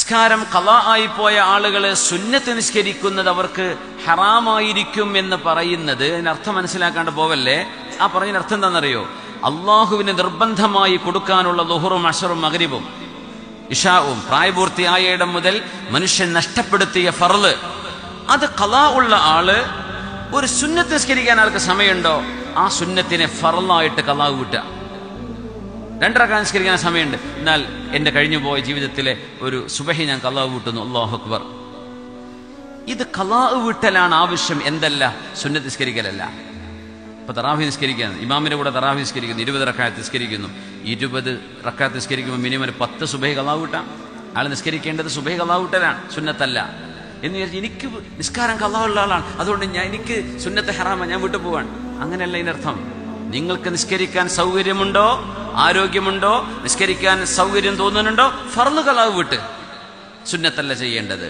നിസ്കാരം ഖളാ ആയിപ്പോയ ആളുകള് സുന്നത്ത് നിസ്കരിക്കുന്നത് അവർക്ക് ഹറാമായിരിക്കും എന്ന് പറയുന്നത് അതിനർത്ഥം മനസ്സിലാക്കാണ്ട് പോവല്ലേ. ആ പറഞ്ഞതിന് അർത്ഥം എന്താണെന്നറിയോ? അള്ളാഹുവിന് നിർബന്ധമായി കൊടുക്കാനുള്ള ളുഹറും അശറും മഗ്രിബും ഇശാവും പ്രായപൂർത്തിയായ ഇടം മുതൽ മനുഷ്യൻ നഷ്ടപ്പെടുത്തിയ ഫർള്, അത് ഖളാ ഉള്ള ആള് ഒരു സുന്നത്ത് നിസ്കരിക്കാൻ ആൾക്ക് സമയമുണ്ടോ, ആ സുന്നത്തിനെ ഫർളായിട്ട് ഖളാ വിട്ടുക. 2 റക്അത്ത് നിസ്കരിക്കാൻ സമയമുണ്ട്, എന്നാൽ എന്റെ കഴിഞ്ഞു പോയ ജീവിതത്തിലെ ഒരു സുബഹി ഞാൻ ഖളാ വീട്ടുന്നു. അല്ലാഹു അക്ബർ. ഇത് ഖളാ വീട്ടലാണ് ആവശ്യം, എന്തല്ല സുന്നത്ത് നിസ്കരിക്കലല്ല. ഇപ്പൊ തറാവീഹ് നിസ്കരിക്കാൻ ഇമാമിന്റെ കൂടെ തറാവീഹ് നിസ്കരിക്കുന്നു, 20 റക്അത്ത് നിസ്കരിക്കുന്നു. 20 റക്അത്ത് നിസ്കരിക്കുമ്പോൾ മിനിമം 10 സുബഹി ഖളാ വീട്ടാം. ആൾ നിസ്കരിക്കേണ്ടത് സുബഹി ഖളാ വീട്ടലാണ്, സുന്നത്തല്ല എന്ന് വിചാരിച്ച് എനിക്ക് നിസ്കാരം ഖളാ ഉള്ള ആളാണ്, അതുകൊണ്ട് എനിക്ക് സുന്നത്ത് ഹറാമ, ഞാൻ വീട്ടിൽ പോവാണ്. അങ്ങനെയല്ല ഇതിനർത്ഥം. നിങ്ങൾക്ക് നിസ്കരിക്കാൻ സൗകര്യമുണ്ടോ, ആരോഗ്യമുണ്ടോ, നിസ്കരിക്കാൻ സൗകര്യം തോന്നുന്നുണ്ടോ, ഫർള് ഖളാ വീട്ട്, സുന്നത്തല്ല ചെയ്യേണ്ടത്.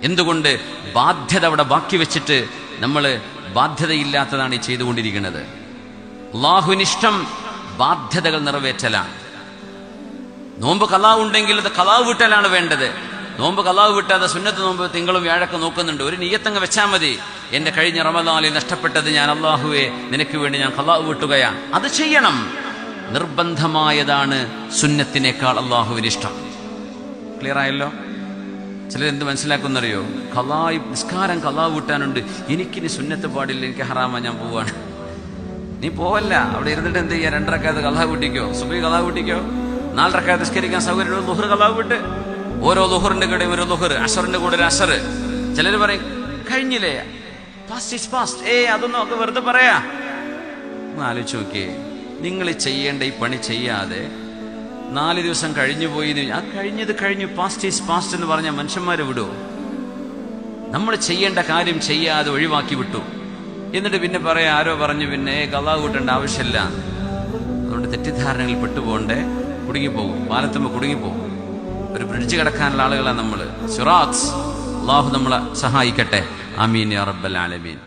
എന്തുകൊണ്ട്? ബാധ്യത അവിടെ ബാക്കി വെച്ചിട്ട് നമ്മൾ ബാധ്യതയില്ലാത്തതാണ് ഈ ചെയ്തുകൊണ്ടിരിക്കുന്നത്. അല്ലാഹുവിനിഷ്ടം ബാധ്യതകൾ നിറവേറ്റലാണ്. നോമ്പ് ഖളാ ഉണ്ടെങ്കിൽ അത് ഖളാ വീട്ടലാണ് വേണ്ടത്. നോമ്പ് ഖളാ വീട്ടാതെ സുന്നത്ത് നോമ്പ് തിങ്കളും വ്യാഴൊക്കെ നോക്കുന്നുണ്ട്, ഒരു നിയ്യത്തങ്ങ് വെച്ചാൽ മതി. എന്റെ കഴിഞ്ഞ റമദാനിൽ നഷ്ടപ്പെട്ടത് ഞാൻ അല്ലാഹുവേ നിനക്ക് വേണ്ടി ഞാൻ ഖളാ വീട്ടുകയാണ്. അത് ചെയ്യണം. നിർബന്ധമായതാണ് സുന്നത്തിനേക്കാൾ അല്ലാഹുവിന് ഇഷ്ടം. ക്ലിയർ ആയല്ലോ? ചിലരെന്ത് മനസ്സിലാക്കുന്നറിയോ? നിസ്കാരം ഖളാ വീട്ടാനുണ്ട്, എനിക്കിനി സുന്നത്ത് പാടില്ല, എനിക്ക് ഹറാമ, ഞാൻ പോവാണ്. നീ പോവല്ല, അവിടെ ഇരുന്നിട്ട് എന്ത് ചെയ്യാ? 2 റക്അത്ത് ഖളാ വീട്ടിക്കോ, സുബഹി ഖളാ വീട്ടിക്കോ. 4 റക്അത്ത് നിസ്കരിക്കാൻ സൗകര്യം ളുഹർ ഖളാ വീട്ട്. ഓരോ ളുഹറിന്റെ കൂടെ ഒരു ളുഹർ, അസറിന്റെ കൂടെ ഒരു അസർ. ചിലർ പറയും കഴിഞ്ഞില്ലേ, പാസ്റ്റ് ഇസ് പാസ്റ്റ്. അതൊന്നും ഒക്കെ വെറുതെ പറയാ. ഒന്ന് ആലോചിച്ച് നോക്കിയേ, നിങ്ങൾ ചെയ്യേണ്ട ഈ പണി ചെയ്യാതെ 4 ദിവസം കഴിഞ്ഞു പോയി, ആ കഴിഞ്ഞത് കഴിഞ്ഞു, പാസ്റ്റ് ഈസ് പാസ്റ്റ് എന്ന് പറഞ്ഞാൽ മനുഷ്യന്മാരെ വിടുവോ? നമ്മൾ ചെയ്യേണ്ട കാര്യം ചെയ്യാതെ ഒഴിവാക്കി വിട്ടു. എന്നിട്ട് പിന്നെ പറയാ ആരോ പറഞ്ഞു പിന്നെ ഖളാ കൂട്ടേണ്ട ആവശ്യമില്ല. അതുകൊണ്ട് തെറ്റിദ്ധാരണകളിൽ പെട്ടുപോകണ്ടേ, കുടുങ്ങിപ്പോകും, പാലത്തുമ്പോൾ കുടുങ്ങിപ്പോകും. ഒരു ബ്രിഡ്ജ് കിടക്കാനുള്ള ആളുകളാണ് നമ്മൾ. സിറാത്ത്. അല്ലാഹു നമ്മളെ സഹായിക്കട്ടെ. ആമീൻ യാ റബ്ബൽ ആലമീൻ.